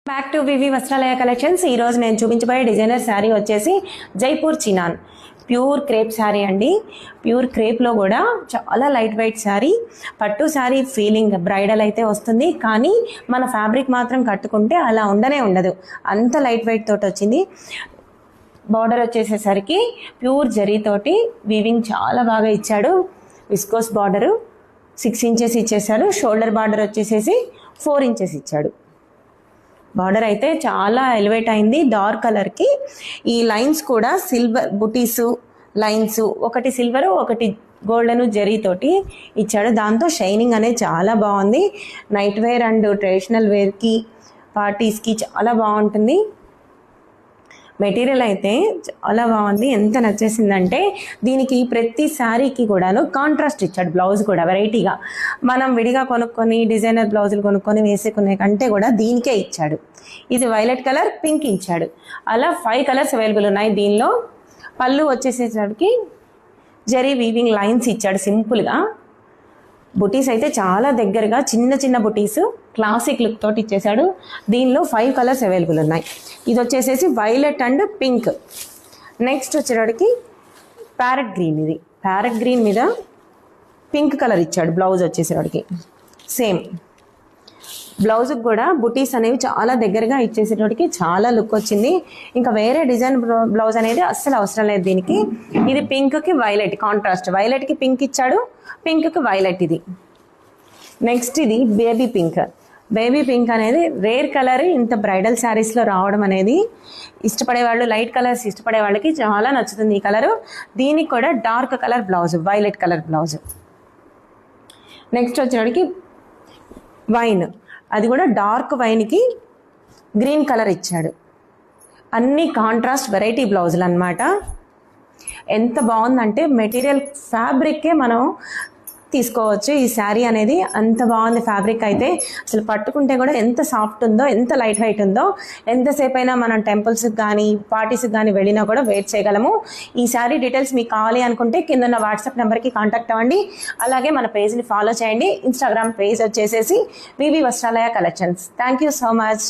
Back to VV Vastralaya collections. ఈరోజు నేను చూపించబోయే డిజైనర్ శారీ వచ్చేసి Jaipur chinon pure crepe sari అండి. ప్యూర్ క్రేప్లో కూడా చాలా లైట్ వెయిట్ శారీ, పట్టు శారీ ఫీలింగ్ బ్రైడల్ అయితే వస్తుంది, కానీ మన ఫ్యాబ్రిక్ మాత్రం కట్టుకుంటే అలా ఉండదు, అంత లైట్ వెయిట్ తోటి వచ్చింది. బార్డర్ వచ్చేసేసరికి ప్యూర్ జరీతోటి వీవింగ్ చాలా బాగా ఇచ్చాడు. విస్కోస్ బార్డరు 6 ఇంచెస్ ఇచ్చేసాడు. షోల్డర్ బార్డర్ వచ్చేసేసి 4 ఇంచెస్ ఇచ్చాడు. బార్డర్ అయితే చాలా ఎలివేట్ అయింది డార్క్ కలర్కి. ఈ లైన్స్ కూడా సిల్వర్ బుటీసు లైన్స్, ఒకటి సిల్వరు ఒకటి గోల్డెన్ జరీతోటి ఇచ్చాడు. దాంతో షైనింగ్ అనేది చాలా బాగుంది. నైట్ వేర్ అండ్ ట్రెడిషనల్ వేర్కి పార్టీస్కి చాలా బాగుంటుంది. మెటీరియల్ అయితే చాలా బాగుంది. ఎంత నచ్చేసిందంటే దీనికి ప్రతి శారీకి కూడాను కాంట్రాస్ట్ ఇచ్చాడు. బ్లౌజ్ కూడా వెరైటీగా మనం విడిగా కొనుక్కొని డిజైనర్ బ్లౌజులు కొనుక్కొని వేసుకునే కంటే కూడా దీనికే ఇచ్చాడు. ఇది వైలెట్ కలర్, పింక్ ఇచ్చాడు. అలా 5 కలర్స్ అవైలబుల్ ఉన్నాయి దీనిలో. పళ్ళు వచ్చేసేసరికి జరీ వీవింగ్ లైన్స్ ఇచ్చాడు సింపుల్గా. బుటీస్ అయితే చాలా దగ్గరగా చిన్న చిన్న బుటీస్ క్లాసిక్ లుక్ తోటి ఇచ్చేసాడు. దీనిలో 5 కలర్స్ అవైలబుల్ ఉన్నాయి. ఇది వచ్చేసేసి వైలెట్ అండ్ పింక్. నెక్స్ట్ వచ్చేటికి ప్యారెట్ గ్రీన్. ఇది ప్యారెట్ గ్రీన్ మీద పింక్ కలర్ ఇచ్చాడు. బ్లౌజ్ వచ్చేసేవాడికి సేమ్ బ్లౌజ్కి కూడా బుటీస్ అనేవి చాలా దగ్గరగా ఇచ్చేసేటోడికి చాలా లుక్ వచ్చింది. ఇంకా వేరే డిజైన్ బ్లౌజ్ అనేది అస్సలు అవసరం లేదు దీనికి. ఇది పింక్కి వైలెట్ కాంట్రాస్ట్, వైలెట్కి పింక్ ఇచ్చాడు, పింక్కి వైలెట్. ఇది నెక్స్ట్ ఇది బేబీ పింక్. బేబీ పింక్ అనేది రేర్ కలర్. ఇంత బ్రైడల్ శారీస్లో రావడం అనేది ఇష్టపడే వాళ్ళు, లైట్ కలర్స్ ఇష్టపడే వాళ్ళకి చాలా నచ్చుతుంది ఈ కలరు. దీనికి కూడా dark colour blouse, violet colour blouse. Next వచ్చేటికి వైన్, అది కూడా డార్క్ వైన్కి గ్రీన్ కలర్ ఇచ్చాడు. అన్ని కాంట్రాస్ట్ వెరైటీ బ్లౌజులు అన్నమాట. ఎంత బాగుందంటే మెటీరియల్ ఫ్యాబ్రిక్కే మనం తీసుకోవచ్చు. ఈ శారీ అనేది అంత బాగుంది. ఫ్యాబ్రిక్ అయితే అసలు పట్టుకుంటే కూడా ఎంత సాఫ్ట్ ఉందో, ఎంత లైట్ వెయిట్ ఉందో. ఎంతసేపు అయినా మనం టెంపుల్స్కి కానీ పార్టీస్కి కానీ వెళ్ళినా కూడా వెయిట్ చేయగలము. ఈ శారీ డీటెయిల్స్ మీకు కావాలి అనుకుంటే కింద ఉన్న వాట్సాప్ నెంబర్కి కాంటాక్ట్ అవ్వండి. అలాగే మన పేజ్ని ఫాలో చేయండి. ఇన్స్టాగ్రామ్ పేజ్ వచ్చేసేసి VV Vastralaya collections. Thank you so much.